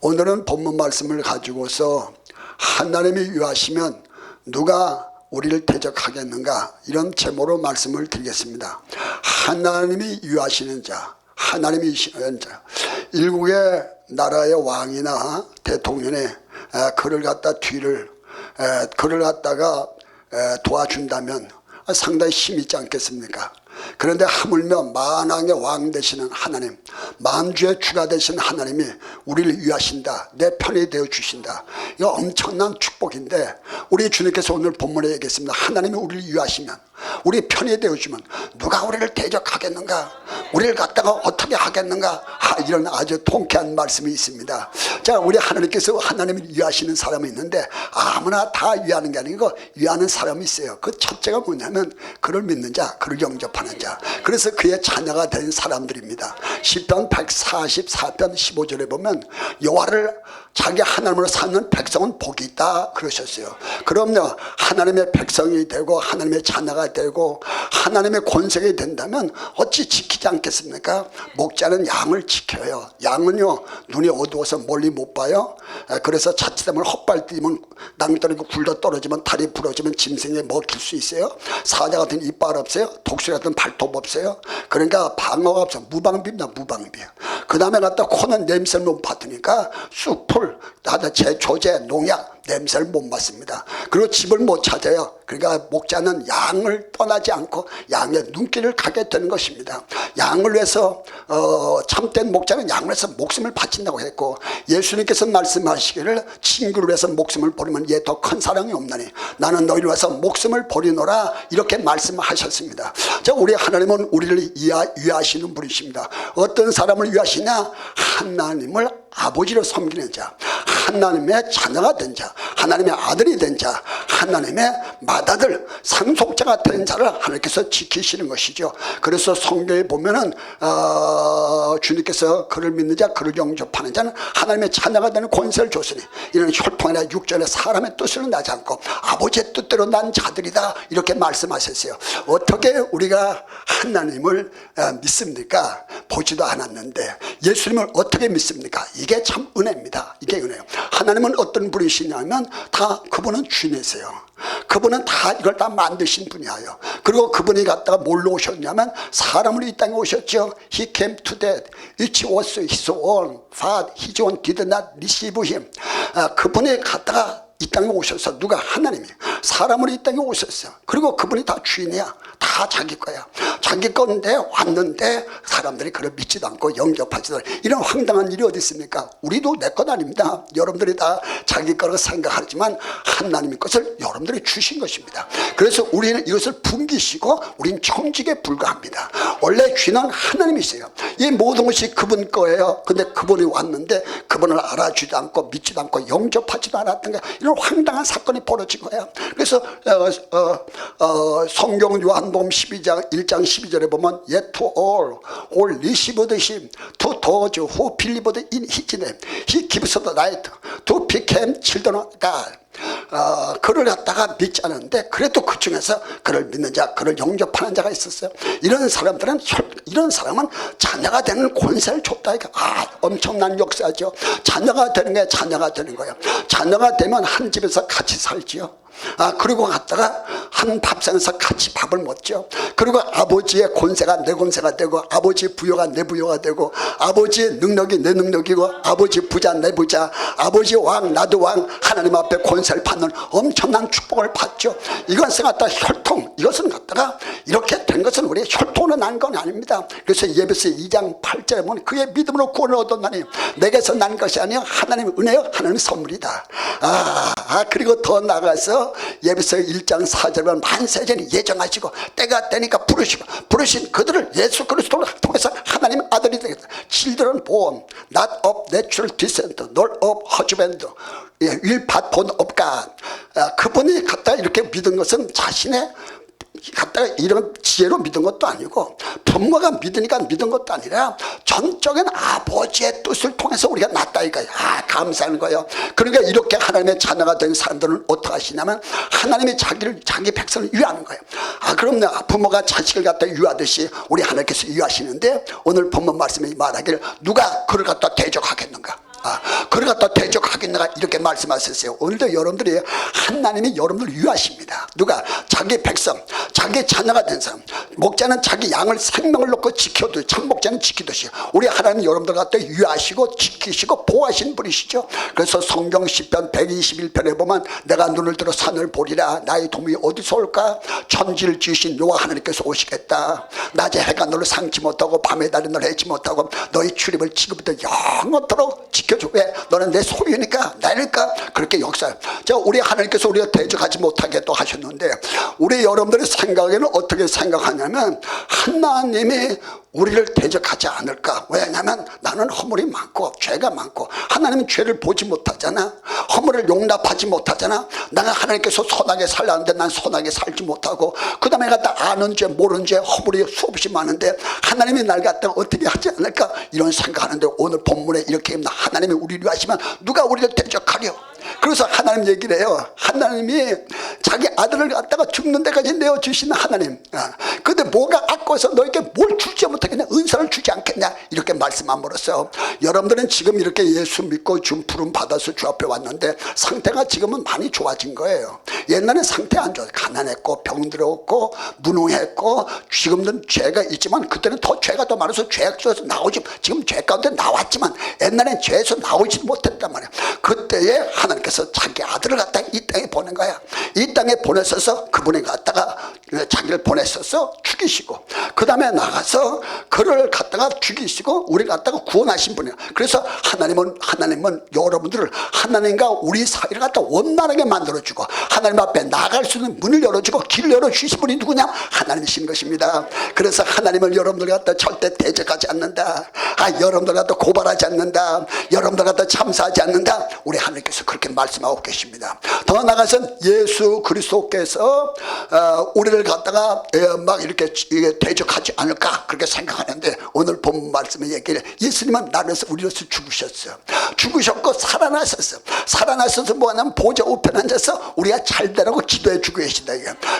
오늘은 본문 말씀을 가지고서 하나님이 유하시면 누가 우리를 대적하겠는가, 이런 제목으로 말씀을 드리겠습니다. 하나님이 유하시는 자, 하나님이 유하시는 자. 일국의 나라의 왕이나 대통령의 그를 갖다 그를 갖다가 도와준다면 상당히 힘이 있지 않겠습니까? 그런데 하물며 만왕의 왕 되시는 하나님, 만주의 주가 되신 하나님이 우리를 위하신다, 내 편이 되어 주신다. 이거 엄청난 축복인데, 우리 주님께서 오늘 본문에 얘기했습니다. 하나님이 우리를 위하시면, 우리 편이 되어주면 누가 우리를 대적하겠는가, 우리를 갖다가 어떻게 하겠는가, 이런 아주 통쾌한 말씀이 있습니다. 자, 우리 하나님께서 하나님을 위하시는 사람이 있는데 아무나 다 위하는 게 아니고 위하는 사람이 있어요. 그 첫째가 뭐냐면 그를 믿는 자, 그를 영접하는 자, 그래서 그의 자녀가 된 사람들입니다. 시편 144편 15절에 보면 여호와를 자기 하나님으로 사는 백성은 복이 있다 그러셨어요. 그럼요, 하나님의 백성이 되고 하나님의 자녀가 되고 하나님의 권세가 된다면 어찌 지키지 않겠습니까? 목자는 양을 지켜요. 양은요, 눈이 어두워서 멀리 못 봐요. 그래서 자칫하면 헛발 뛰면 낭떠러지고 굴러 떨어지면 다리 부러지면 짐승에 먹힐 수 있어요. 사자 같은 이빨 없어요. 독수리 같은 발톱 없어요. 그러니까 방어가 없어. 무방비입니다. 무방비. 그 다음에 갖다 코는 냄새를 못 맡으니까 쑥풀, 조제, 농약 냄새를 못 맡습니다. 그리고 집을 못 찾아요. 그러니까 목자는 양을 떠나지 않고 양의 눈길을 가게 되는 것입니다. 양을 위해서 참된 목자는 양을 위해서 목숨을 바친다고 했고, 예수님께서 말씀하시기를 친구를 위해서 목숨을 버리면 얘 더 큰 사랑이 없나니 나는 너희를 위해서 목숨을 버리노라, 이렇게 말씀하셨습니다. 자, 우리 하나님은 우리를 위하시는 분이십니다. 어떤 사람을 위하시냐? 하나님을 아버지로 섬기는 자, 하나님의 자녀가 된 자, 하나님의 아들이 된 자, 하나님의 맏아들, 상속자가 된 자를 하나님께서 지키시는 것이죠. 그래서 성경에 보면은 주님께서 그를 믿는 자, 그를 영접하는 자는 하나님의 자녀가 되는 권세를 줬으니 이는 혈통이나 육전의 사람의 뜻으로 나지 않고 아버지의 뜻대로 난 자들이다, 이렇게 말씀하셨어요. 어떻게 우리가 하나님을 믿습니까? 보지도 않았는데 예수님을 어떻게 믿습니까? 이게 참 은혜입니다. 이게 은혜예요. 하나님은 어떤 분이시냐면 다 그분은 주님이세요. 그분은 다 이걸 다 만드신 분이에요. 그리고 그분이 갔다가 뭘로 오셨냐면 사람으로 이 땅에 오셨죠. He came to that which was his own, but his own did not receive him. 그분이 갔다가 이 땅에 오셔서, 누가? 하나님이 사람으로 이 땅에 오셨어요. 그리고 그분이 다 주인이야. 다 자기 거야. 자기 건데 왔는데 사람들이 그걸 믿지도 않고 영접하지도 않고, 이런 황당한 일이 어디 있습니까? 우리도 내 것 아닙니다. 여러분들이 다 자기 거라고 생각하지만 하나님의 것을 여러분들이 주신 것입니다. 그래서 우리는 이것을 분기시고 우린 청직에 불과합니다. 원래 주인은 하나님이세요. 이 모든 것이 그분 거예요. 근데 그분이 왔는데 그분을 알아주지도 않고 믿지도 않고 영접하지도 않았던 게, 이런 황당한 사건이 벌어진 거예요. 그래서 성경 요한복음 1장 12절에 보면 Yet to all received him, to those who believed in his name, he gives the right to become children of God. 그를 갖다가 믿지 않았는데 그래도 그 중에서 그를 믿는 자, 그를 영접하는 자가 있었어요. 이런 사람은 자녀가 되는 권세를 줬다. 엄청난 역사죠. 자녀가 되는 게 자녀가 되는 거예요. 자녀가 되면 한 집에서 같이 살지요. 그리고 갔다가 한 밥상에서 같이 밥을 먹죠. 그리고 아버지의 권세가 내 권세가 되고, 아버지의 부여가 내 부여가 되고, 아버지의 능력이 내 능력이고, 아버지 부자 내 부자, 아버지 왕 나도 왕, 하나님 앞에 권세를 받는 엄청난 축복을 받죠. 이것은 갖다 혈통, 이것은 갖다가 이렇게 된 것은 우리의 혈통으로 난 건 아닙니다. 그래서 예배서 2장 8절에 보면 그의 믿음으로 구원을 얻었나니 내게서 난 것이 아니요 하나님의 은혜요 하나님의 선물이다. 그리고 더 나아가서 예배서 1장 4절에 만세전이 예정하시고 때가 되니까 부르신 그들을 예수 그리스도를 통해서 하나님의 아들이 되겠다. Children born not of natural descent nor of husband will but born of God. 그분이 갖다 이렇게 믿은 것은 자신의 갖다가 이런 지혜로 믿은 것도 아니고, 부모가 믿으니까 믿은 것도 아니라 전적인 아버지의 뜻을 통해서 우리가 났다 이거예요. 감사하는 거예요. 그러니까 이렇게 하나님의 자녀가 된 사람들은 어떻게 하시냐면 하나님이 자기 백성을 위하는 거예요. 그럼요, 부모가 자식을 갖다 위하듯이 우리 하나님께서 위하시는데, 오늘 본문 말씀에 말하기를 누가 그를 갖다 대적하겠는가? 그걸 갖다 대적하겠는가 이렇게 말씀하셨어요. 오늘도 여러분들이 하나님이 여러분들을 위하십니다. 누가? 자기 백성, 자기 자녀가 된 사람. 목자는 자기 양을 생명을 놓고 지켜도 참목자는 지키듯이 우리 하나님 여러분들 갖다 위하시고 지키시고 보호하신 분이시죠. 그래서 성경 시편 121편에 보면 내가 눈을 들어 산을 보리라. 나의 도움이 어디서 올까? 천지를 지으신 여호와 하나님께서 오시겠다. 낮에 해가 너를 상치 못하고 밤에 달이 너를 해치 못하고 너희 출입을 지금부터 영원토록 지켜줘. 왜? 너는 내 소유니까 나니까 그렇게 역사해요. 우리 하나님께서 우리가 대적하지 못하게 또 하셨는데 우리 여러분들의 생각에는 어떻게 생각하냐면 하나님이 우리를 대적하지 않을까. 왜냐하면 나는 허물이 많고 죄가 많고 하나님은 죄를 보지 못하잖아. 허물을 용납하지 못하잖아. 내가 하나님께서 선하게 살라는데 난 선하게 살지 못하고 그 다음에 갖다 아는 죄 모르는 죄 허물이 수없이 많은데 하나님이 날 갖다 어떻게 하지 않을까 이런 생각하는데 오늘 본문에 이렇게 합니다. 하나님이 우리를 위하시면 누가 우리를 대적하려. 그래서 하나님 얘기를 해요. 하나님이 자기 아들을 갖다가 죽는 데까지 내어주시는 하나님. 근데 뭐가 아까워서 너에게 뭘 주지 못하겠냐, 은사를 주지 않겠냐 이렇게 말씀함으로써 여러분들은 지금 이렇게 예수 믿고 준 부름 받아서 주 앞에 왔는데 상태가 지금은 많이 좋아진 거예요. 옛날엔 상태 안 좋아. 가난했고 병들었고 무능했고 지금은 죄가 있지만 그때는 더 죄가 더 많아서 죄에서 나오지. 지금 죄 가운데 나왔지만 옛날엔 죄에서 나오지 못했단 말이야. 그때에 하나님께서 자기 아들을 갖다가 이 땅에 보낸 거야. 이 땅에 보내셔서 그분이 갖다가 자기를 보내셔서 죽이시고 그 다음에 나가서 그를 갖다가 죽이시고 우리를 갖다가 구원하신 분이야. 그래서 하나님은 여러분들을 하나님과 우리 사이를 갖다 원만하게 만들어주고 하나님 앞에 나갈 수 있는 문을 열어주고 길을 열어주신 분이 누구냐? 하나님이신 것입니다. 그래서 하나님을 여러분들 갖다 절대 대적하지 않는다. 여러분들 갖다 고발하지 않는다. 여러분들 갖다 참사하지 않는다. 우리 하나님께서 그렇게 말씀하고 계십니다. 더 나아가서는 예수 그리스도께서 우리를 갖다가 막 이렇게 대적하지 않을까 그렇게 생각하는데 오늘 본 말씀의 얘기를 예수님은 나를 위해서 우리로서 죽으셨어요. 죽으셨고 살아나셨어요. 살아나셔서 뭐냐면 보좌 우편에 앉아서 우리가 잘 되라고 기도해 주고 계신다.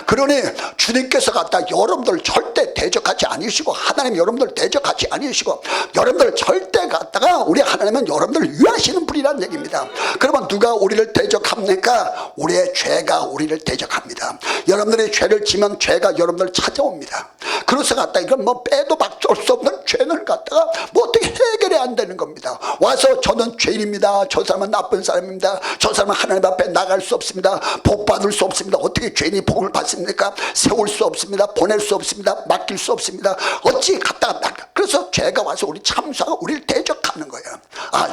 그러니 주님께서 갖다 여러분들 절대 대적하지 않으시고 하나님 여러분들 대적하지 않으시고 여러분들 절대 갖다가 우리 하나님은 여러분들을 위하시는 분이라는 얘기입니다. 그러면 누가 우리를 대적합니까? 우리의 죄가 우리를 대적합니다. 여러분들이 죄를 지면 죄가 여러분들을 찾아옵니다. 그래서 갖다 이건 뭐 빼도 박을 수 없는 죄를 갖다가 뭐 어떻게 해결이 안 되는 겁니다. 와서 저는 죄인입니다. 저 사람은 나쁜 사람입니다. 저 사람은 하나님 앞에 나갈 수 없습니다. 복 받을 수 없습니다. 어떻게 죄인이 복을 받습니까? 세울 수 없습니다. 보낼 수 없습니다. 맡길 수 없습니다. 어찌 갖다가 그래서 죄가 와서 우리 참수하고 우리를 대적하는 거예요.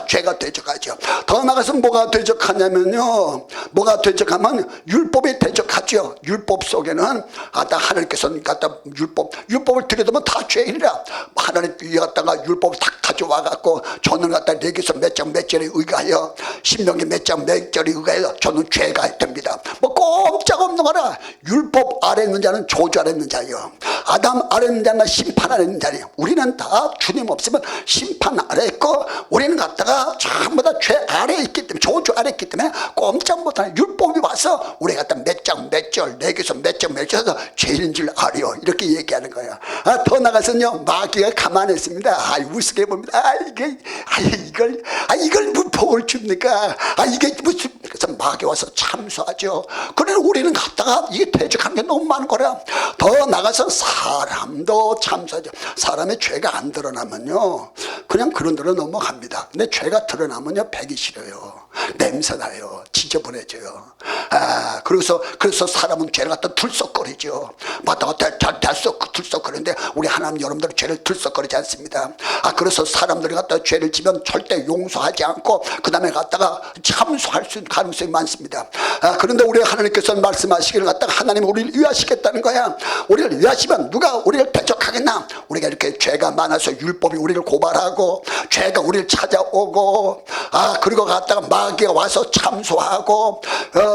죄가 대적하죠. 더 나가서 뭐가 대적하냐면요. 뭐가 대적하면 율법이 대적하죠. 율법 속에는 하나님께서는 율법을 들여다보면 다 죄인이라 하나님 갖다가 율법을 다 가져와 갖고 저는 갖다 레위기서 몇 장 몇 절에 의하여 신명기 몇 장 몇 절에 의하여 저는 죄가 됩니다. 뭐 꼼짝없는 거라. 율법 아래 있는 자는 저주 아래 있는 자예요. 아담 아래 있는 자는 심판 아래 있는 자예요. 우리는 다 주님 없으면 심판 아래 있고 우리는 갖다가 전부 다 죄 아래에 있기 때문에 저주 아래에 있기 때문에 꼼짝 못하는 율법이 와서 우리가 갖다 몇 장 몇 절 레위기서 몇 장 몇 절에서 죄인 줄 알아요 이렇게 얘기하는 거예요. 더 나가서는요 마귀가 가만히 있습니다. 우습게 봅니다. 이걸 뭐 복을 줍니까? 이게 무슨. 그래서 마귀 와서 참수하죠. 그러나 우리는 갖다가 이게 대적하는 게 너무 많은 거라. 더 나가서 사람도 참수하죠. 사람의 죄가 안 드러나면요 그냥 그런 대로 넘어갑니다. 근데 죄가 드러나면요 배기 싫어요. 냄새나요. 지저분해져요. 그래서 사람은 죄를 갖다 들썩거리죠. 마다가 들썩거리는데 우리 하나님 여러분들은 죄를 들썩거리지 않습니다. 그래서 사람들이 갖다 죄를 지면 절대 용서하지 않고 그 다음에 갖다가 참수할 수 있는 가능성이 많습니다. 그런데 우리 하나님께서는 말씀하시기를 갖다가 하나님 우리를 위하시겠다는 거야. 우리를 위하시면 누가 우리를 대적하겠나? 우리가 이렇게 죄가 많아서 율법이 우리를 고발하고 죄가 우리를 찾아오고 그리고 갖다가 마귀가 와서 참수하고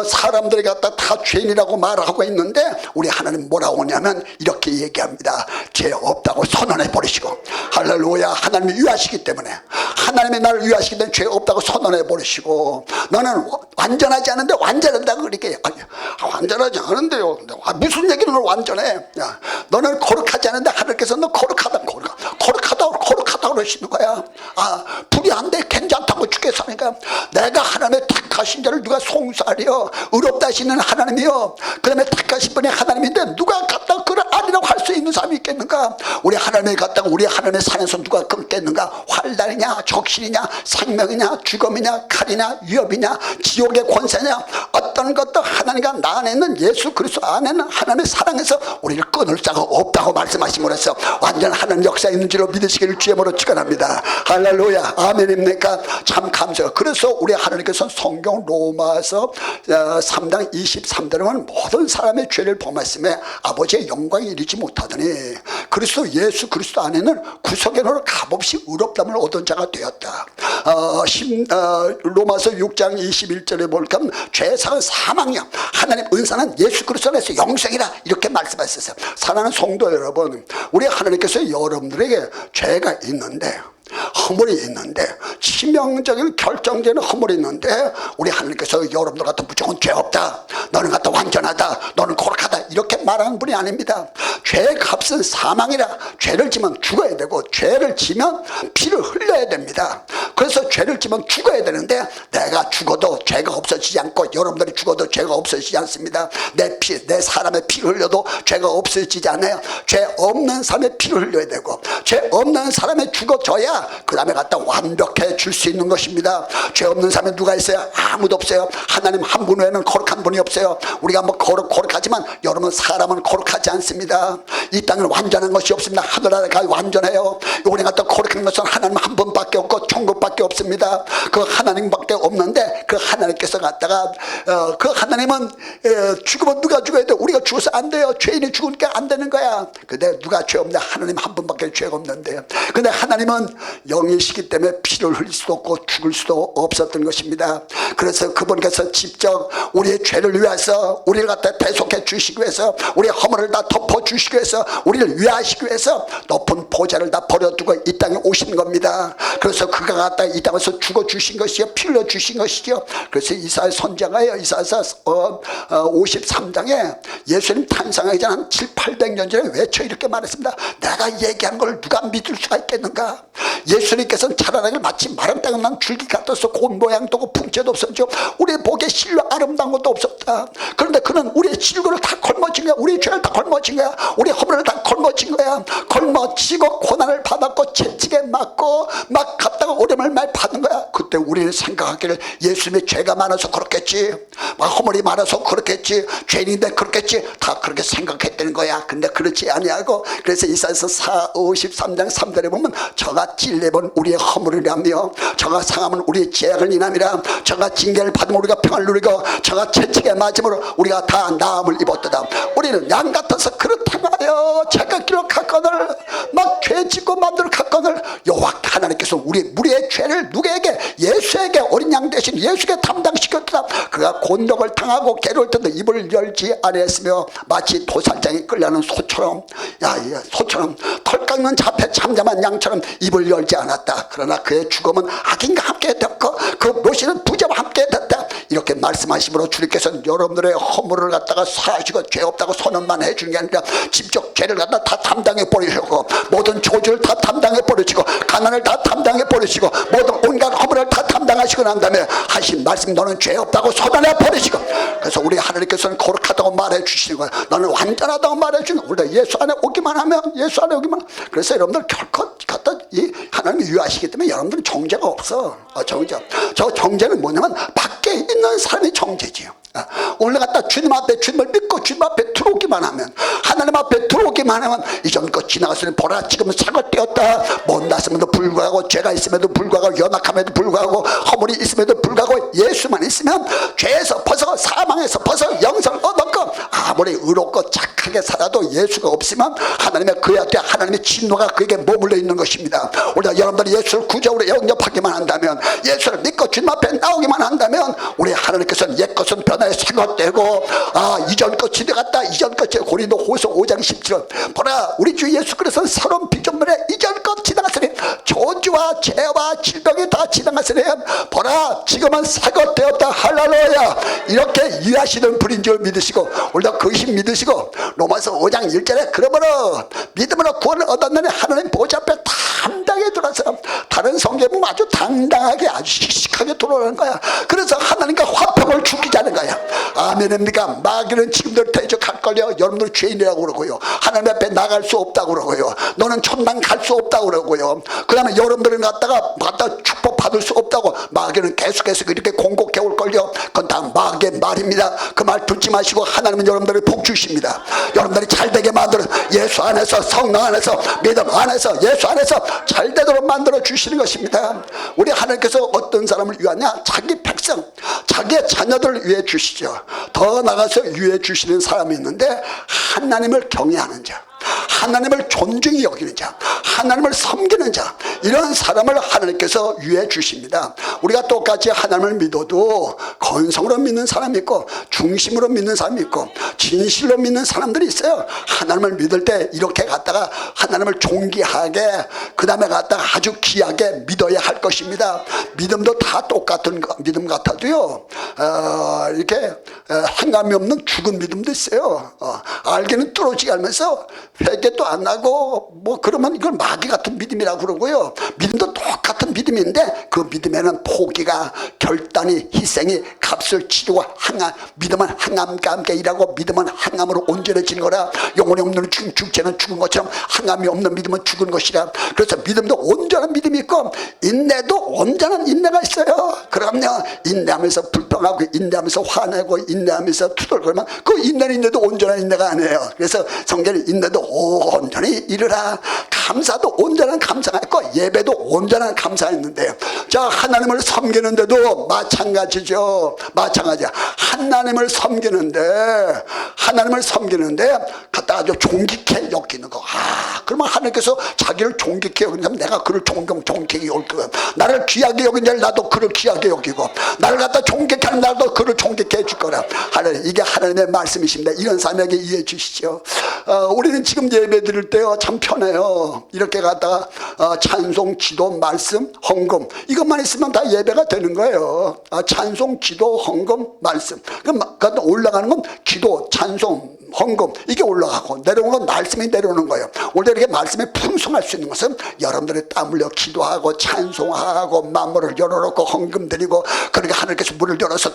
사람들이 갖다 다 죄인이라고 말하고 있는데 우리 하나님 뭐라고 하냐면 이렇게 얘기합니다. 죄 없다고 선언해 버리시고 할렐루야. 하나님이 위하시기 때문에 하나님이 나를 위하시기 때문에 죄 없다고 선언해 버리시고 너는 완전하지 않은데 완전하다고 그렇게 완전하지 않은데요. 무슨 얘기는 걸 완전해. 너는 거룩하지 않은데 하나님께서 너 거룩하다고 그러시는 거야. 불이 안 돼 괜찮다고 죽겠어 하니까 내가 하나님의 택하신 자를 누가 송사하려 의롭다 하시는 하나님이요 그 다음에 택하신 분이 하나님인데 누가 갖다 그를 아니라고 할 수 있는 사람이 있겠는가? 우리 하나님이 갖다가 우리 하나님의 산에서 누가 끊겠는가? 환난이냐 적신이냐 생명이냐 죽음이냐 칼이냐 위협이냐 지옥의 권세냐 어떤 것도 하나님과 나 안에 있는 예수 그리스도 안에는 하나님의 사랑에서 우리를 끊을 자가 없다고 말씀하심으로써 완전 하나님 역사에 있는 줄로 믿으시기를 주의 이름으로 축원합니다. 할렐루야 아멘입니까? 참 감사해요. 그래서 우리 하나님께서 성경 로마서 3장 23절에는 모든 사람의 죄를 범하심에 아버지의 영광에 이르지 못하더니 그리스도 예수 그리스도 안에는 구속연으로 값없이 의롭다함을 얻은 자가 되었다. 로마서 6장 21절에 보니까 죄사는 사망이야 하나님 은사는 예수 그리스도 안에서 영생이라 이렇게 말씀하셨어요. 사랑하는 성도 여러분, 우리 하나님께서 여러분들에게 죄가 있는데 허물이 있는데 치명적인 결정적인 허물이 있는데 우리 하나님께서 여러분들 같은 무조건 죄 없다 너는 갖다 완전하다 너는 거룩하다 이렇게 말하는 분이 아닙니다. 죄의 값은 사망이라 죄를 지면 죽어야 되고 죄를 지면 피를 흘려야 됩니다. 그래서 죄를 지면 죽어야 되는데 내가 죽어도 죄가 없어지지 않고 여러분들이 죽어도 죄가 없어지지 않습니다. 내 사람의 피를 흘려도 죄가 없어지지 않아요. 죄 없는 사람의 피를 흘려야 되고 죄 없는 사람이 죽어져야 그 다음에 갖다 완벽해 줄 수 있는 것입니다. 죄 없는 사람이 누가 있어요? 아무도 없어요. 하나님 한 분 외에는 거룩한 분이 없어요. 우리가 뭐 거룩하지만 여러분 사람은 거룩하지 않습니다. 이 땅은 완전한 것이 없습니다. 하늘나라가 완전해요. 우리 갖다 거룩한 것은 하나님 한 분밖에 없고 천국밖에 없습니다. 그 하나님밖에 없는데 그 하나님께서 갖다가 그 하나님은 죽으면 누가 죽어야 돼? 우리가 죽어서 안 돼요. 죄인이 죽으니까 안 되는 거야. 근데 누가 죄 없냐? 하나님 한 분밖에 죄가 없는데 근데 하나님은 영이시기 때문에 피를 흘릴 수도 없고 죽을 수도 없었던 것입니다. 그래서 그분께서 직접 우리의 죄를 위해서 우리를 갖다 대속해 주시기 위해서 우리의 허물을 다 덮어 주시기 위해서 우리를 위하시기 위해서 높은 보좌를 다 버려두고 이 땅에 오신 겁니다. 그래서 그가 갖다 이 땅에서 죽어 주신 것이요 피 흘려 주신 것이죠. 그래서 이사야 선지자가요 이사야 53장에 예수님 탄생하기 전 한 700~800년 전에 외쳐 이렇게 말했습니다. 내가 얘기한 걸 누가 믿을 수가 있겠는가? 예수님께서는 자라나길 마치 마른 땅에 난 줄기 같아서 곧 모양도 없고 풍채도 없었죠. 우리의 복에 실로 아름다운 것도 없었다. 그런데 그는 우리의 질고를 다 걸머진 거야. 우리의 죄를 다 걸머진 거야. 우리의 허물을 다 걸머진 거야. 걸머지고 고난을 받았고 채찍에 맞고 막 갔다가 오렴을 많이 받은 거야. 그때 우리는 생각하기를 예수님의 죄가 많아서 그렇겠지, 막 허물이 많아서 그렇겠지, 죄인인데 그렇겠지, 다 그렇게 생각했다는 거야. 근데 그렇지 아니하고 그래서 이사야서 53장 3절에 보면 저가 찔레본 우리의 허물이라며 저가 상함은 우리의 죄악을 인함이라 저가 징계를 받으면 우리가 평안을 누리고 저가 채찍에 맞음으로 우리가 다 나음을 입었도다. 우리는 양 같아서 그렇다마여 제각기로 갔거늘 막 죄 짓고 맘대로 갔거늘 여호와 하나님께서 우리의 죄를 누구에게? 예수에게 어린 양 대신 예수에게 담당시켰다. 그가 곤독을 당하고 괴로울 때도 입을 열지 아니했으며 마치 도살장에 끌려는 소처럼 소처럼 털 깎는 잡에 잠잠한 양처럼 입을 열지 않았다. 그러나 그의 죽음은 악인과 함께 됐고 그 묘시는 부자와 함께 됐다. 이렇게 말씀하심으로 주님께서는 여러분들의 허물을 갖다가 사하시고 죄 없다고 선언만 해주는 게 아니라 직접 죄를 갖다 다 담당해 버리시고 모든 조주를 다 담당해 버리시고 가난을 다 담당해 버리시고 모든 온갖 허물을 다 담당하시고 난 다음에 하신 말씀 너는 죄 없다고 선언해 버리시고 그래서 우리 하나님께서는 거룩하다고 말해 주시는 거예요. 너는 완전하다고 말해 주는 거예요. 우리가 예수 안에 오기만 하면 예수 안에 오기만 하면. 그래서 여러분들 결코 갖다 이 하나님이 유하시기 때문에 여러분들은 정죄가 없어. 저 정죄는 뭐냐면 밖에 있는 사람이 정죄지요. 오늘 갖다 주님 앞에 주님을 믿고 주님 앞에 들어오기만 하면 하나님 앞에 들어오기만 하면 이전 것 지나갔으니 보라 지금은 사과되었다. 못났음에도 불구하고 죄가 있음에도 불구하고 연약함에도 불구하고 허물이 있음에도 불구하고 예수만 있으면 죄에서 벗어 사망에서 벗어 영생을 얻었고 아무리 의롭고 착하게 살아도 예수가 없으면 하나님의 그한테 하나님의 진노가 그에게 머물러 있는 것입니다. 우리가 여러분들이 예수를 구주로 영접하기만 한다면 예수를 믿고 주님 앞에 나오기만 한다면 우리 하나님께서는 옛것은 변화에 생각되고 이전 것이 되갔다 이전 것이 고린도후서 5장 17절 보라 우리 주 예수 그리스도는 새로운 피조물에 이전 것 지나갔으니 저주와 죄와 질병이 다 지나갔으니 보라 지금은 새 것 되었다. 할렐루야. 이렇게 이해하시는 분인 줄 믿으시고 우리가 그 의심 믿으시고 로마서 5장 1절에 그러므로 믿음으로 구원을 얻었느니 하나님 보좌 앞에 당당하게 들어서 다른 성경은 아주 당당하게 아주 씩씩하게 들어오는 거야. 그래서 하나님과 화평을 죽이자는 거야. 아멘입니까? 마귀는 지금도 대적할걸요. 여러분들 죄인이라고 그러고요. 하나님 앞에 나갈 수 없다고 그러고요. 너는 천당 갈 수 없다고 그러고요. 그 다음에 여러분들은 갖다가 축복 받을 수 없다고 마귀는 계속해서 이렇게 공곡해 올걸요. 그건 다 마귀의 말입니다. 그 말 듣지 마시고 하나님은 여러분들을 복 주십니다. 여러분들이 잘되게 만들어 예수 안에서 성령 안에서 믿음 안에서 예수 안에서 잘되도록 만들어 주시는 것입니다. 우리 하나님께서 어떤 사람을 위하냐? 자기 백성 자기의 자녀들을 위해 주시죠. 더 나가서 위해 주시는 사람이 있는데 하나님을 경외하는 자, 하나님을 존중히 여기는 자, 하나님을 섬기는 자, 이런 사람을 하나님께서 위해 주십니다. 우리가 똑같이 하나님을 믿어도 건성으로 믿는 사람이 있고 중심으로 믿는 사람이 있고 진실로 믿는 사람들이 있어요. 하나님을 믿을 때 이렇게 갖다가 하나님을 존귀하게 그 다음에 갖다가 아주 귀하게 믿어야 할 것입니다. 믿음도 다 똑같은 믿음 같아도요 이렇게 행함이 없는 죽은 믿음도 있어요. 알기는 뚫어지게 하면서 회개도 안 하고 뭐 그러면 이걸 마귀 같은 믿음이라고 그러고요. 믿음도 똑같은 믿음인데 그 믿음에는 포기가 결단이 희생이 값을 치르고 믿음은 항암과 함께 일하고 믿음은 항암으로 온전해지는 거라. 영혼이 없는 죽지는 죽은 것처럼 항암이 없는 믿음은 죽은 것이라. 그래서 믿음도 온전한 믿음이 있고 인내도 온전한 인내가 있어요. 그럼요. 인내하면서 불평하고 인내하면서 화내고 인내하면서 투덜거리면 그 인내도 온전한 인내가 아니에요. 그래서 성경에 인내도 온전히 이르라. 감사도 온전한 감사가 있고 예배도 온전한 감사가 있는데요. 자, 하나님을 섬기는데도 마찬가지죠. 마찬가지야. 하나님을 섬기는데 갖다 아주 존귀케 여기는 거. 그러면 하나님께서 자기를 존귀케 여기는 사람, 내가 그를 존귀케 여기고, 나를 귀하게 여긴 자를 나도 그를 귀하게 여기고, 나를 갖다 존귀케 하는 나도 그를 존귀케 해줄 거라. 하나님, 이게 하나님의 말씀이십니다. 이런 사람에게 이해해 주시죠. 우리는 지금 예배 드릴 때요 참 편해요. 이렇게 갖다가 찬송, 기도, 말씀, 헌금 이것만 있으면 다 예배가 되는 거예요. 찬송, 기도, 헌금, 말씀. 그럼 올라가는 건 기도, 찬송, 헌금 이게 올라가고 내려오는 건 말씀이 내려오는 거예요. 원래 이렇게 말씀이 풍성할 수 있는 것은 여러분들이 땀 흘려 기도하고 찬송하고 만물을 열어놓고 헌금 드리고 그러니까 하나님께서 문을 열어서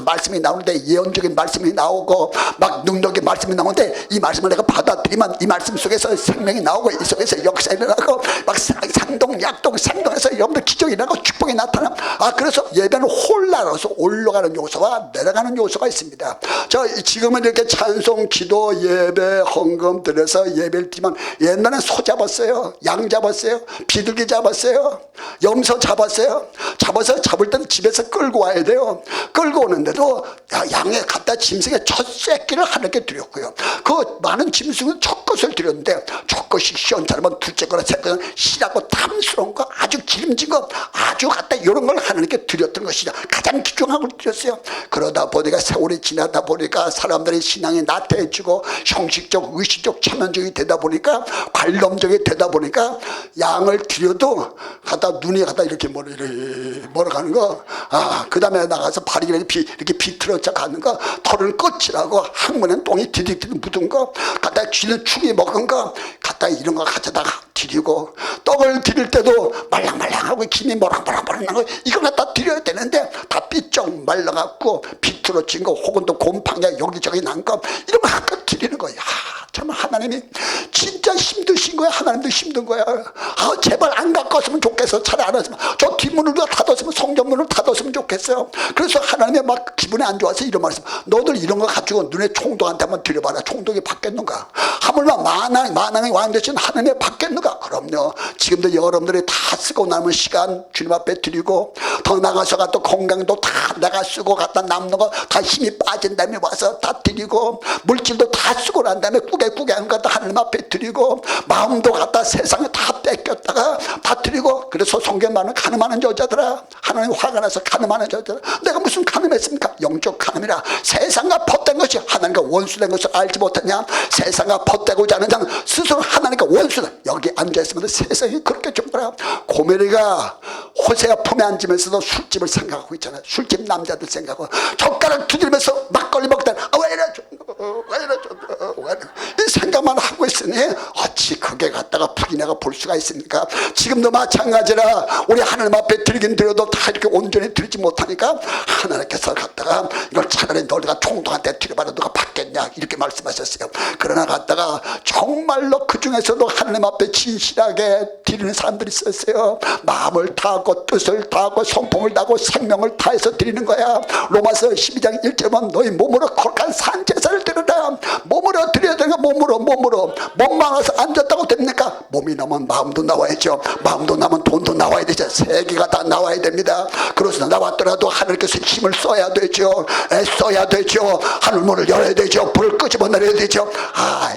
말씀이 나오는데 예언적인 말씀이 나오고 막 능력의 말씀이 나오는데 이 말씀을 내가 받아들이면 이 말씀 속에서 생명이 나오고 이 속에서 역사 일어나고 막 상동 약동 생동해서 여러분들 기적이 일어나고 축복이 나타나. 그래서 예배는 홀라로서 올라가는 요소와 내려가는 요소가 있습니다. 지금은 이렇게 찬송 기도 예배 헌금 드려서 예배를 드리면 옛날엔 소 잡았어요. 양 잡았어요. 비둘기 잡았어요. 염소 잡았어요. 잡을 때는 집에서 끌고 와야 돼요. 끌고 오는데도 양에 갖다 짐승의 첫 새끼를 하나님께 드렸고요. 그 많은 짐승은 첫 것을 드렸는데 첫 것이 시원찮으면 둘째 거나 셋째 거나 실하고 탐스러운 거 아주 기름진 거 아주 갖다 이런 걸 하나님께 드렸던 것이죠. 가장 귀중한 걸 드렸어요. 그러다 보니까 세월이 지나다 보니까 사람들의 신앙이 나태해지고 형식적 의식적 체면적이 되다 보니까 관념적이 되다 보니까 양을 드려도 갖다 눈이 갖다 이렇게 멀어가는 거. 그 다음에 나가서 발이 이렇게 비틀어져 가는 거, 털은 끝이라고 항문엔 똥이 디디디디 묻은 거, 갖다 쥐는 축이 먹은 거, 갖다 이런 거 가져다가 드리고 떡을 드릴 때도 말랑말랑하고 김이 모락모락 나고 이걸 갖다 드려야 되는데 다 삐쩍 말라갖고 비틀어진 거 혹은 또 곰팡이가 여기저기 난 거 이런 거 한껏 드리는 거야. 참 하나님이 진짜 힘드신 거야. 하나님도 힘든 거야. 제발 안 갖고 왔으면 좋겠어. 차라리 안 왔으면 저 뒷문을 닫았으면 성전문을 닫았으면 좋겠어요. 그래서 하나님이 막 기분이 안 좋아서 이런 말씀, 너들 이런 거 가지고 눈에 총독한테 한번 드려봐라. 총독이 받겠는가? 하물며 만왕의 왕 대신 하나님이 받겠는가? 그럼요. 지금도 여러분들이 다 쓰고 남은 시간 주님 앞에 드리고 더 나가서가 또 건강도 다 내가 쓰고 갖다 남는 거 다 힘이 빠진 다음에 와서 다 드리고 물질도 다 쓰고 난 다음에 꾸게 한 거 다 하나님 앞에 드리고 마음도 갖다 세상에 다 뺏겼다가 다 드리고. 그래서 성경 말은 가늠하는 여자들아, 하나님 화가 나서 가늠하는 여자들아, 내가 무슨 가늠했습니까? 영적 가늠이라. 세상과 벗된 것이 하나님과 원수된 것을 알지 못했냐? 세상과 벗되고자 하는 자는 스스로 하나님과 원수다. 여기 앉아있으면 세상이 그렇게 좀 거라. 고멜이가 호세아 품에 앉으면서도 술집을 생각하고 있잖아요. 술집 남자들 생각하고 젓가락 두드리면서 막걸리 먹다 왜 이래 왜 이러죠? 이 생각만 하고 있으니 어찌 그게 갖다가 부인해가 볼 수가 있습니까? 지금도 마찬가지라 우리 하나님 앞에 드리긴 드려도 다 이렇게 온전히 드리지 못하니까 하나님께서 갖다가 이걸 차라리 너희가 총독한테 드려봐라 누가 받겠냐 이렇게 말씀하셨어요. 그러나 갖다가 정말로 그 중에서도 하나님 앞에 진실하게 드리는 사람들이 있었어요. 마음을 다하고 뜻을 다하고 성품을 다하고 생명을 다해서 드리는 거야. 로마서 12장 1절은 너희 몸으로 거룩한 산 제사를 드려라. 몸으로 드려야 되니까 몸으로 몸만 와서 앉았다고 됩니까? 몸이 나면 마음도 나와야죠. 마음도 나면 돈도 나와야 되죠. 세 개가 다 나와야 됩니다. 그래서 나왔더라도 하나님께서 힘을 써야 되죠. 애써야 되죠. 하늘문을 열어야 되죠. 불을 끄집어 내려야 되죠.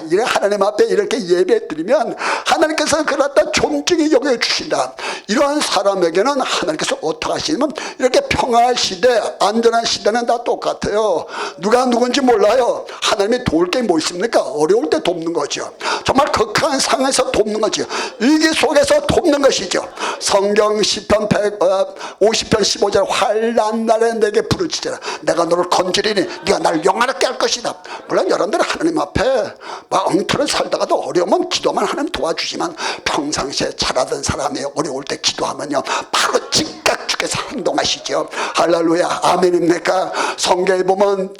이래 하나님 앞에 이렇게 예배 드리면 하나님께서 그렇다 존중히 여겨주신다. 이러한 사람에게는 하나님께서 어떻게 하시냐면 이렇게 평화의 시대 안전한 시대는 다 똑같아요. 누가 누군지 몰라요. 하나님이 도울 게 뭐 있습니까? 어려울 때 돕는 거죠. 정말 극한 상황에서 돕는 거죠. 위기 속에서 돕는 것이죠. 성경 시편 50편 15절 환난 날에 내게 부르짖으라. 내가 너를 건지리니 네가 나를 영화롭게 할 것이다. 물론 여러분들은 하나님 앞에 막 엉터리 살다가도 어려우면 기도만 하나님 도와주지만 평상시에 잘하던 사람이 어려울 때 기도하면요 바로 즉각 주께서 행동하시죠. 할렐루야 아멘입니까? 성경에 보면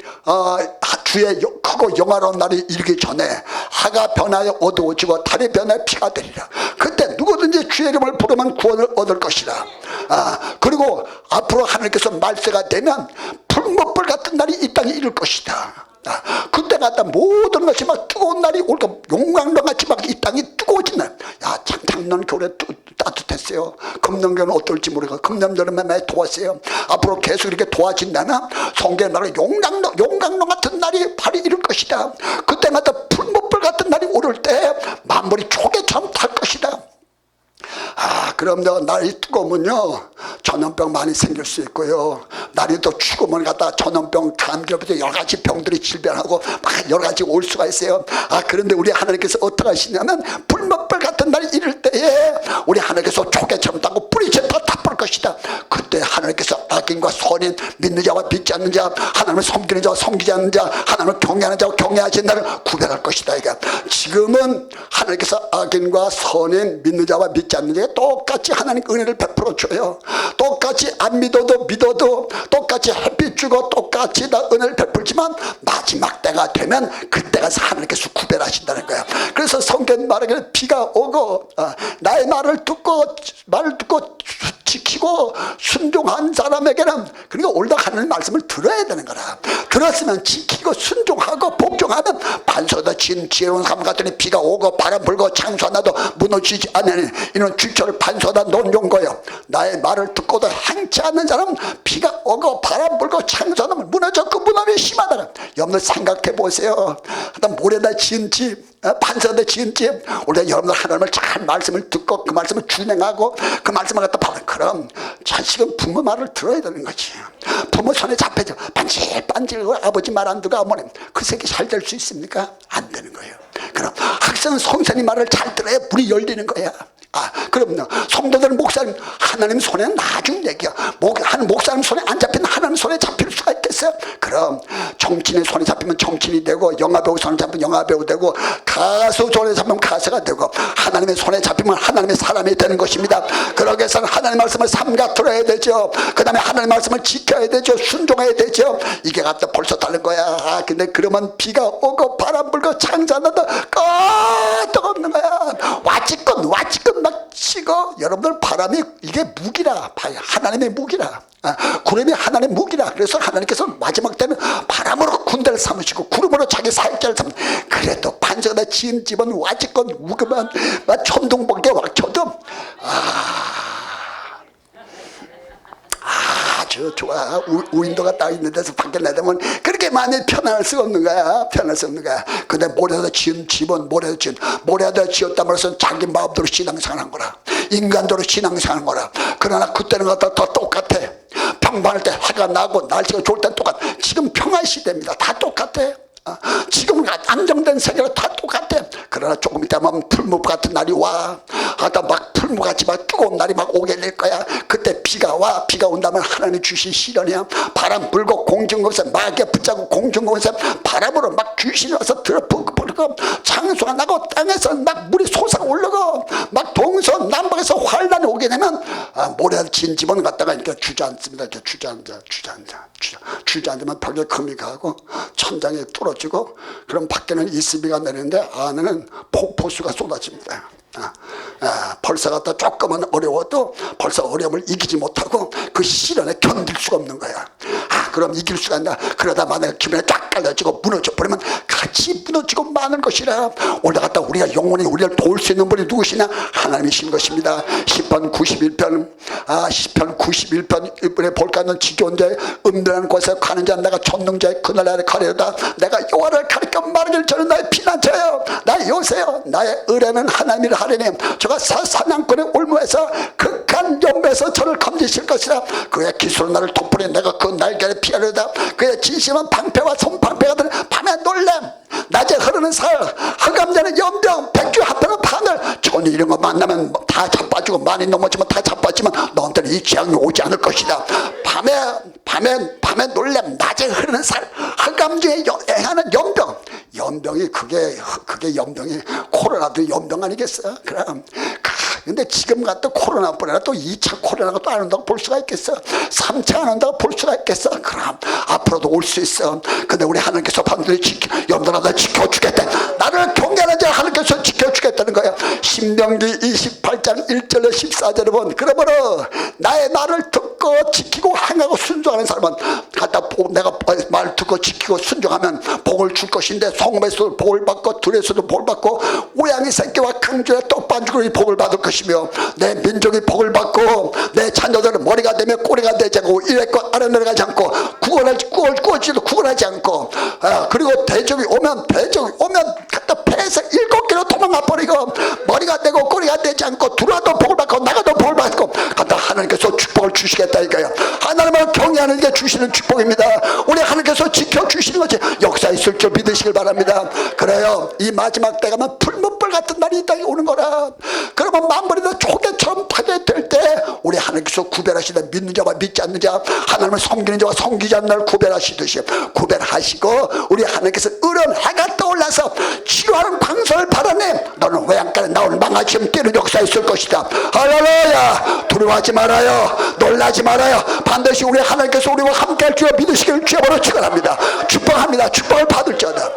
주의 크고 영화로운 날이 이르기 전에 하가 변하여 어두워지고 달이 변하여 피가 되리라. 그때 누구든지 주의 이름을 부르면 구원을 얻을 것이라. 그리고 앞으로 하나님께서 말세가 되면 풀무불 같은 날이 이 땅에 이룰 것이다. 그때 갖다 모든 것이 막 뜨거운 날이 올까 용광로같이 막 이 땅이 뜨거워진 날. 참 작년 겨울에 따뜻했어요. 금년겨울은 어떨지 모르겠고 금년여름에 많이 더웠어요. 앞으로 계속 이렇게 더워진다면 성경에 말하는 용광로 같은 날이 바로 이룰 것이다. 그때 갖다 풀무불 같은 날이 오를 때 만물이 조개처럼 탈 것이다. 그럼 날이 뜨거우면요 전염병 많이 생길 수 있고요. 날이 또 추우면 갖다 전염병 감기부터 여러 가지 병들이 질병하고 막 여러 가지 올 수가 있어요. 그런데 우리 하나님께서 어떻게 하시냐면 불목불 같은 날이 이럴 때에 우리 하나님께서 조개처럼 타고 뿌리채 다 타볼 것이다. 그때 하나님께서 악인과 선인 믿는 자와 믿지 않는 자 하나님을 섬기는 자와 섬기지 않는 자 하나님을 경외하는 자와 경외하지 않는 자를 구별할 것이다. 지금은 하나님께서 악인과 선인 믿는 자와 믿지 않는 자에 똑같이 하나님 은혜를 베풀어 줘요. 똑같이 안 믿어도 똑같이 햇빛 주고 똑같이 다 은혜를 베풀지만 마지막 때가 되면 그때가 하나님께서 구별하신다는 거야. 그래서 성경 말하기를 비가 오고 나의 말을 듣고 지키고 순종한 사람에게는 그러니까 올다 하나님 말씀을 들어야 되는 거라. 들었으면 지키고 순종하고 복종하면 반석에다 진 지혜로운 사람 같으니 비가 오고 바람 불고 창수하나도 무너지지 않으니 이는 주처를 반석에다 놓은 거예요. 나의 말을 듣고도 행치 않는 사람은 비가 오고 바람 불고 창수하면 무너져 그 무너짐이 심하다. 여러분들 생각해 보세요. 모래다 지은 집 반석에다 지은 집 원래 여러분들 하나님을 잘 말씀을 듣고 그 말씀을 준행하고 그 말씀을 갖다 받는 그럼 자식은 부모 말을 들어야 되는 거지. 부모 손에 잡혀져 반질반질 아버지 말 안 듣고 어머님 그 새끼 잘 될 수 있습니까? 안 되는 거예요. 그럼 학생은 성선이 말을 잘 들어야 문이 열리는 거야. 그럼요. 성도들은 목사님 하나님 손에는 나중 얘기야. 한 목사님 손에 안 잡히면 하나님 손에 잡힐 수가 있겠어요? 그럼 정치인의 손에 잡히면 정치인이 되고 영화배우 손에 잡히면 영화배우 되고 가수 손에 잡히면 가수가 되고 하나님의 손에 잡히면 하나님의 사람이 되는 것입니다. 그러기 위해서는 하나님 말씀을 삼가 들어야 되죠. 그 다음에 하나님 말씀을 지켜야 되죠. 순종해야 되죠. 이게 갖다 벌써 다른 거야. 근데 그러면 비가 오고 바람 불고 창자나도 끄떡 없는 거야. 와치건 막 치고 여러분들 바람이 이게 무기라. 하나님의 무기라. 구름이 하나님의 무기라. 그래서 하나님께서 마지막 때는 바람으로 군대를 삼으시고 구름으로 자기 사역자를 삼으시고 그래도 반석에다 지은 집은 와치건 우그만 천둥번개 wak쳐도 아주 좋아. 우인도가 딱 있는 데서 밖에 내다보면 그렇게 많이 편안할 수가 없는 거야. 편할 수 없는 거야. 근데 모래에다 지은 집은 모래에다 지었다면 해서 자기 마음대로 신앙생활한 거라. 인간대로 신앙생활한 거라. 그러나 그때는 갖다 더 똑같아. 평범할 때 해가 나고 날씨가 좋을 때 똑같아. 지금 평화 시대입니다. 다 똑같아. 지금 안정된 세계로 다 똑같아. 그러나 조금 있다면 풀무 같은 날이 와. 막 풀무같이 막 뜨거운 날이 막 오게 될 거야. 그때 비가 와. 비가 온다면 하나님 주신 시련이야. 바람 불고 공중공세 마귀에 붙잡고 공중공세 바람으로 막 귀신이 와서 들어붙고 장수가 나고 땅에서 막 물이 솟아오르고 막 동서 남북에서 환란이 오게 되면 모래 진 집은 갖다가 이렇게 주저앉습니다. 이렇게 주저앉으면 벽에 금이 가고 천장이 뚫어지고 그럼 밖에는 이슬비가 내리는데 안에는 폭포수가 쏟아집니다. 벌써 갖다 조금은 어려워도 벌써 어려움을 이기지 못하고 그 시련에 견딜 수가 없는 거야. 그럼 이길 수가 있나? 그러다 만약에 기분에 쫙 깔려지고 무너져 버리면 같이 무너지고 마는 것이라. 올라갔다 우리가 영원히 우리를 도울 수 있는 분이 누구시냐? 하나님이신 것입니다. 시편 91편 시편 91편 이번에 볼까는 지겨운 자의 음란한 곳에 가는 자 내가 전능자의 그날 아래 가려다. 내가 여호와를 가리켜 말하길 저는 나의 피난처요 나의 요새요 나의 의뢰는 하나님이라 하리니 저가 사냥꾼의 올무에서 극한 연배에서 저를 건지실 것이라. 그의 기술로 나를 덮으니 내가 그 날개를 피하려다. 그의 진심은 방패와 손방패가 되는 밤의 놀램 낮에 흐르는 살 흑암되는 연병 백주 합하는 바늘 전이 이런 거 만나면 다 자빠지고 많이 넘어지면 다 자빠지면 너한테는 이 재앙이 오지 않을 것이다. 밤에 놀램 낮에 흐르는 살 흑암 중에 행하는 연병이 그게 연병이 코로나도 연병 아니겠어요? 그럼 근데 지금 같은 코로나뿐 아니라 또 2차 코로나가 또 안 온다고 볼 수가 있겠어? 3차 안 온다고 볼 수가 있겠어? 그럼 앞으로도 올 수 있어. 근데 우리 하나님께서 반드시 여러분들아 나 지켜주겠다. 나를 경계하는 자 하나님께서 지켜주겠다는 거야. 신명기 28장 1절에 14절에 보면 그러므로 나의 말을 듣고 지키고 행하고 순종하는 사람은 갖다 내가 말 듣고 지키고 순종하면 복을 줄 것인데 성읍에서도 복을 받고 들에서도 복을 받고 우양이 새끼와 강주에 떡반죽으로 복을 받을 것이며 내 민족이 복을 받고 내 자녀들은 머리가 되며 꼬리가 되지 않고 이래껏 아래 내려가지 않고 구걸지도 구걸하지 않고 그리고 대적이 오면 갖다 배에서 7개로 도망가 버리고 머리가 되고 꼬리가 되지 않고 들어와도 복을 받고 나가도 복을 받고 갖다 하나님께서 축복을 주시겠다 이거예요. 하나님을 경외하는 게 주시는 축복입니다. 우리 하나님께서 지켜주시는 것이 역사 있을 줄 믿으시길 바랍니다. 그래요. 이 마지막 때 가면 풀문불 같은 날이 이 땅에 오는 거라. 그러면 만물이 조개처럼 타게 될 때 우리 하나님께서 구별하시다. 믿는 자와 믿지 않는 자 하나님을 섬기는 자와 섬기지 않는 자를 구별하시듯이 구별하시고 우리 하나님께서 의로운 해가 떠올라서 치료하는 광선을 발하네. 너는 외양간에 나오는 망아지금 뛰는 역사 있을 것이다. 할렐루야. 두려워하지 말아요. 놀라지 말아요. 반드시 우리 하나님께서 우리와 함께할 줄 믿으시기를 주여보러 축원합니다. 축복합니다. 축복을 받을지어다.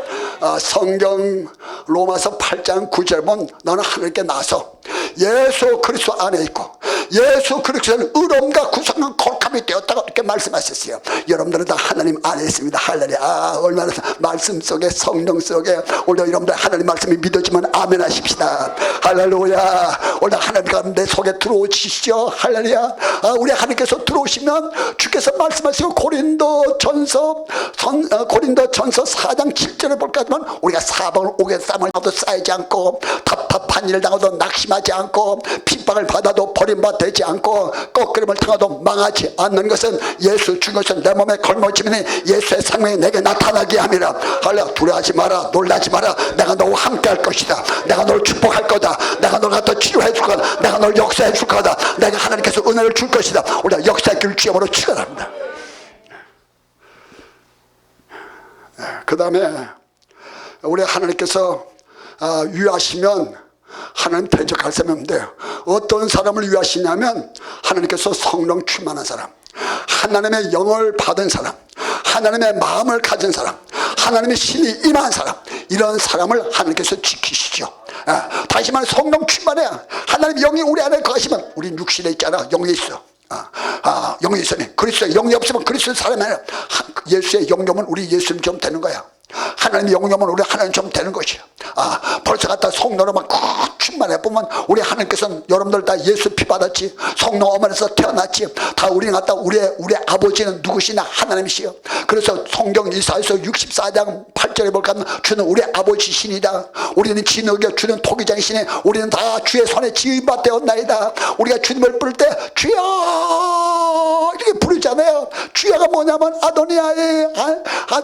성경 로마서 8장 9절 보면 너는 하나님께 나서 예수 그리스도 안에 있고 예수 그리스도는 의로움과 구성은 거룩함이 되었다고 이렇게 말씀하셨어요. 여러분들은 다 하나님 안에 있습니다. 할렐루야. 얼마나 말씀 속에 성령 속에 오늘 여러분들 하나님 말씀이 믿어지면 아멘 하십시다. 할렐루야. 오늘 하나님과 내 속에 들어오시죠. 할렐루야. 우리 하나님께서 들어오시면 주께서 말씀하시고 고린도전서 4장 7절을 볼까 하면 우리가 사방을 옥에 땀을 나도 쌓이지 않고 답답한 일을 당해도 낙심하지 않고 핍박을 받아도 버림받지 않고 꺾으림을 당해도 망하지 않는 것은 예수 준 것은 내 몸에 걸머지면 예수의 생명이 내게 나타나게 함이라. 할렐루야. 두려워하지 마라. 놀라지 마라. 내가 너와 함께 할 것이다. 내가 너를 축복할 거다. 내가 너를 갖다 치료해 줄 거다. 내가 너를 역사해 줄 거다. 내가 하나님께서 은혜를 줄 것이다. 우리가 역사의 길 주여으로 축원합니다. 그 다음에 우리 하나님께서 위하시면 하나님 대적할 사람이 없는데요. 어떤 사람을 위하시냐면 하나님께서 성령 충만한 사람, 하나님의 영을 받은 사람, 하나님의 마음을 가진 사람, 하나님의 신이 임한 사람, 이런 사람을 하나님께서 지키시죠. 다시 말해 성령 충만해야 하나님 영이 우리 안에 거하시면 우리 육신에 있잖아. 영이 있어. 영이 있으니 그리스도의 영이 없으면 그리스도의 사람이 아니라 예수의 영이면 우리 예수님처럼 되는 거야. 하나님의 영이면 우리 하나님처럼 되는 것이야. 벌써 갖다 성령으로 막 충만해 보면 우리 하나님께서는 여러분들 다 예수 피 받았지. 성령 어머니에서 태어났지. 다 우리는 갖다 우리 아버지는 누구시냐? 하나님이시여. 그래서 성경 이사야서 64장 8절에 볼까 하면 주는 우리 아버지시니다. 우리는 진흙이요 주는 토기장이시네. 우리는 다 주의 손에 지음바 되었나이다. 우리가 주님을 부를 때 주여 이렇게 부르잖아요. 주여가 뭐냐면 아도니아의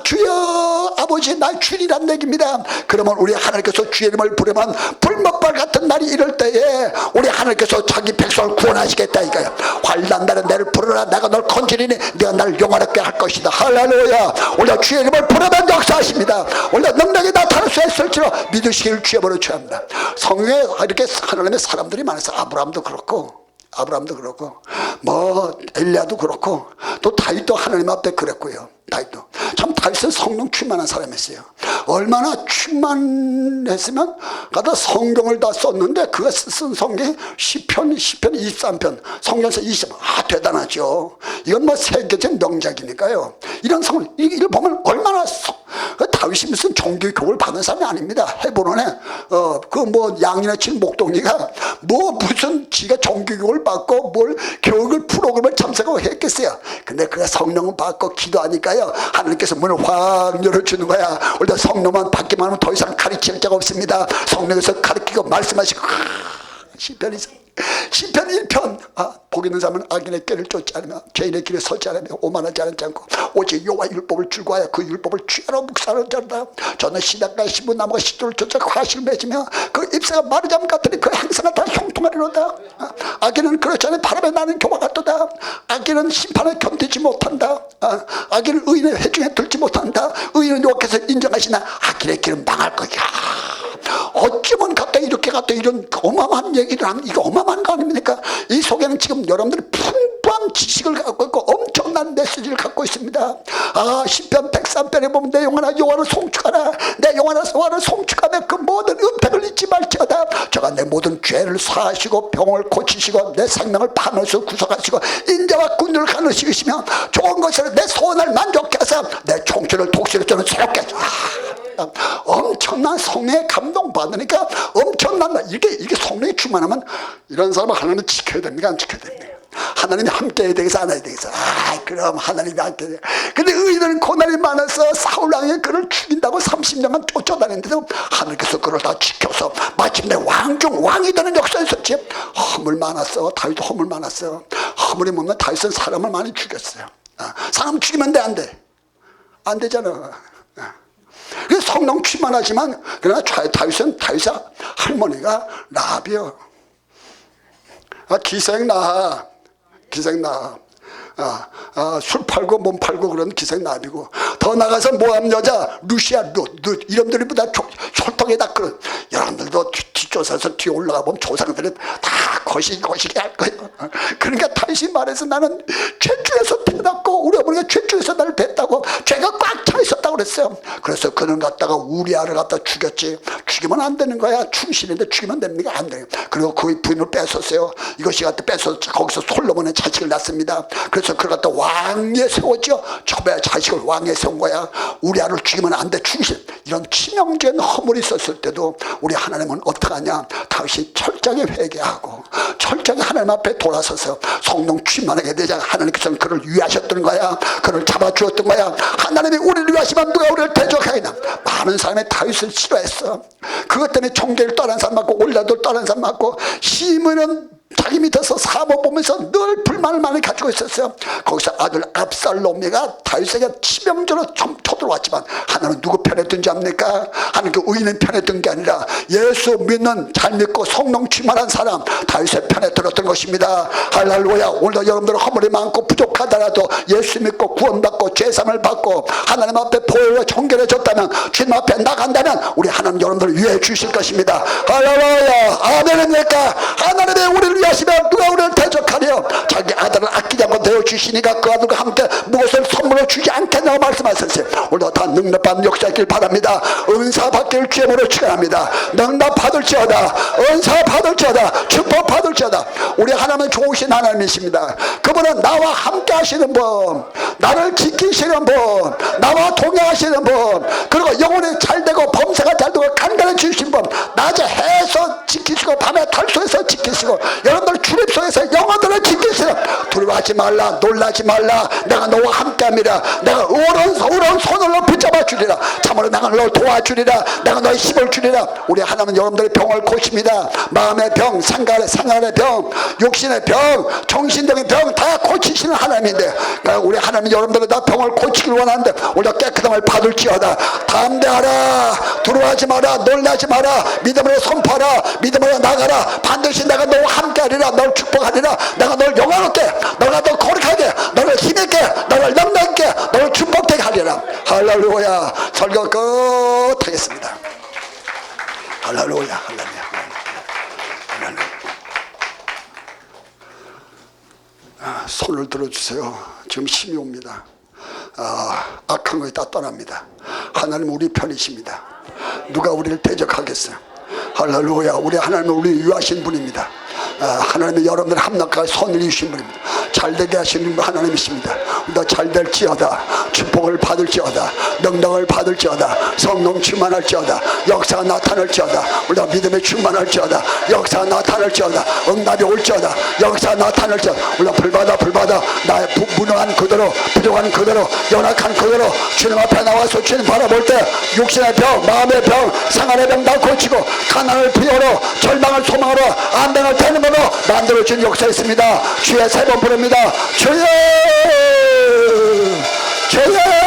주여 아버지 나의 주님이란 얘기입니다. 그러면 우리 하나님께서 주의 이름을 부르면 불먹발 같은 날이 이럴 때에 우리 하나님께서 자기 백성을 구원하시겠다 이거예요. 환난 날에 나를 부르라 내가 널 건지리니 네가 나를 영원하게 할 것이다. 할렐루야. 우리가 주의 이름을 부르면 역사하십니다. 우리가 능력이 나타날 수 있을지로 믿으시기를 주의 이름으로 취합니다. 성경에 이렇게 하나님의 사람들이 많아서 아브라함도 그렇고 뭐 엘리야도 그렇고 또 다윗도 하나님 앞에 그랬고요. 다윗도 참 다윗은 성령 충만한 사람이었어요. 얼마나 충만했으면 가다 성경을 다 썼는데 그가 쓴 성경이 시편 23편 성경에서 20편 대단하죠. 이건 뭐 세계적 명작이니까요. 이런 성경 이걸 보면 얼마나 다윗이 무슨 종교교육을 받은 사람이 아닙니다. 헤브론에 그 뭐 양이나 친 목동이가 뭐 무슨 지가 종교교육을 받고 뭘 교육을 프로그램을 참석하고 했겠어요. 근데 그가 성령을 받고 기도하니까요 하나님께서 문을 확 열어주는 거야. 우리가 성령만 받기만 하면 더 이상 가르칠 자가 없습니다. 성령에서 가르치고 말씀하시고 시편 1편 복 있는 사람은 악인의 길을 쫓지 않으며 죄인의 길에 서지 않으며 오만하지 않고 오직 여호와 율법을 즐거워하여 그 율법을 취하러 묵상하는 자다. 저는 시작과 신부나무가 시도를 쫓아 과실을 맺으며 그 잎새가 마르잠 같으니 그 행사가 다 형통하리로다. 악인은 그렇지 않으면 바람에 나는 교와 같도다. 악인은 심판을 견디지 못한다. 악인은 의인의 회중에 들지 못한다. 의인은 여호와께서 인정하시나 악인의 길은 망할 거야. 어쩌면 갑자기 이렇게 갖다 이런 어마어마한 얘기를 하면 이거 어마어마한 거 아닙니까? 이 속에는 지금 여러분들이 풍부한 지식을 갖고 있고 엄청난 메시지를 갖고 있습니다. 시편 103편에 보면 내 영혼아 여호와를 송축하라. 내 영혼아 여호와를 송축하며 그 모든 은택을 잊지 말지어다. 저가 내 모든 죄를 사하시고 병을 고치시고 내 생명을 밤에서 구속하시고 인자와 군주를 가누시시며 좋은 것으로 내 소원을 만족케 하사 내 총체를 독실을 저는 새롭게 하소서. 엄청난 성령의 감동 받으니까 엄청난 이게 성령이 충만하면 이런 사람은 하나님 지켜야 됩니까? 안 지켜야 됩니까? 하나님이 함께 해야 되겠어 안 해야 되겠어? 그럼 하나님이 함께 해야 돼. 근데 의인은 고난이 많아서 사울왕이 그를 죽인다고 30년간 쫓아다녔는데도 하나님께서 그를 다 지켜서 마침내 왕 중 왕이 되는 역사가 있었지. 허물 많았어. 다윗도 허물 많았어. 허물이 뭐면 다윗은 사람을 많이 죽였어요. 사람 죽이면 돼 안 돼? 안 되잖아. 그래서 성령 충만하지만 그러나 다윗의 할머니가 라합이요. 기생나합. 술 팔고 몸 팔고 그런 기생나합이고 더 나가서 모함 여자 루시아 룻 이름들이보다 혈통에다 그런 여러분들도 뒷조사에서 뒤에 올라가 보면 조상들은 다 거시기 할 거예요. 그러니까 다시 말해서 나는 죄중에서 태어났고 우리 어머니가 죄중에서 나를 뵀다고 죄가 꽉 차 있었다고 그랬어요. 그래서 그는 갖다가 우리아를 갖다 죽였지. 죽이면 안 되는 거야. 충신인데 죽이면 됩니까? 안 돼요. 그리고 그 부인을 뺏었어요. 이것이 갖다 뺏어서 거기서 솔로몬의 자식을 낳습니다. 그래서 그걸 갖다 왕위에 세웠죠. 저의 자식을 왕위에 세운 거야. 우리아를 죽이면 안 돼. 충신. 이런 치명적인 허물이 있었을 때도 우리 하나님은 어떻게 하냐. 다윗이 철저하게 회개하고 철저하게 하나님 앞에 돌아서서 성령 충만하게 되자 하나님께서는 그를 위하셨던 거야. 그를 잡아주었던 거야. 하나님이 우리를 위하시면 누가 우리를 대적하겠나. 많은 사람이 다윗을 싫어했어. 그것 때문에 총계를 떠난 사람 많고 올라도 떠난 사람 많고 시므는 자기 밑에서 사모 보면서 늘 불만을 많이 가지고 있었어요. 거기서 아들 압살롬이가 다윗에게 치명적으로 쳐들어왔지만 하나는 누구 편에 든지 압니까? 하나는 그 의인의 편에 든 게 아니라 예수 믿는 잘 믿고 성령 충만한 사람 다윗의 편에 들었던 것입니다. 할렐루야. 오늘도 여러분들 허물이 많고 부족하더라도 예수 믿고 구원받고 죄사함을 받고 하나님 앞에 보혈로 정결해졌다면 주님 앞에 나간다면 우리 하나님 여러분들을 위해 주실 것입니다. 할렐루야. 아멘입니까? 하나님의 우리를 위하시면 누가 우리를 대적하려. 자기 아들을 아끼지 않고 내어주시니까 그 아들과 함께 무엇을 선물로 주지 않겠냐고 말씀하셨어요. 오늘도 다 능력받는 역사있길 바랍니다. 은사 받기를 주님으로 축원합니다. 능력 받을지어다. 은사 받을지어다. 축복 받을지어다. 우리 하나님은 좋으신 하나님이십니다. 그분은 나와 함께 하시는 분, 나를 지키시는 분, 나와 동행하시는 분, 그리고 영혼이 잘되고 범사가 잘되고 간간히 주신 분, 낮에 해서 지키시고 밤에 달소에서 지키시고 여러분들 출입소에서 영혼들을 지키시는 두려워 두려워하지 말라, 놀라지 말라. 내가 너와 함께함이라. 내가 오른 손으로 붙잡아 주리라. 참으로 내가 너 도와주리라. 내가 너의 힘을 주리라. 우리 하나님은 여러분들의 병을 고칩니다. 마음의 병, 생활의 병, 육신의 병, 정신적인 병 다 고치시는 하나님인데, 그러니까 우리 하나님 여러분들은 다 병을 고치길 원하는데 우리가 깨끗함을 받을지어다. 담대하라. 두려워하지 마라. 놀라지 마라. 믿음으로 선포하라. 믿음으로 나가라. 반드시 내가 너와 함께하리라. 너를 축복하리라. 내가 너를 영화롭게, 너가 더 거룩하게, 너를 힘있게, 너를 능력있게, 너를 축복되게 하리라. 할렐루야. 설교 끝하겠습니다. 할렐루야. 할렐루야. 손을 들어주세요. 지금 힘이 옵니다. 악한 것이 다 떠납니다. 하나님 우리 편이십니다. 누가 우리를 대적하겠어요? 할렐루야. 우리 하나님은 우리를 위하신 분입니다. 하나님은 여러분들 함락하게 손을 이으신 분입니다. 잘되게 하시는 분 하나님이십니다. 우리가 잘될지어다. 축복을 받을지어다. 능력을 받을지어다. 성령 충만할지어다. 역사가 나타날지어다. 우리가 믿음에 충만할지어다. 역사가 나타날지어다. 응답이 올지어다. 역사가 나타날지어다. 우리가 불받아 나의 무능한 그대로, 부족한 그대로, 연약한 그대로 주님 앞에 나와서 주님 바라볼 때 육신의 병, 마음의 병, 생활의 병 다 고치고 가난을 부여로, 절망을 소망으로, 안병을 되는으로 만들어준 역사 있습니다. 주의 세 번 부릅니다. 주여, 주여.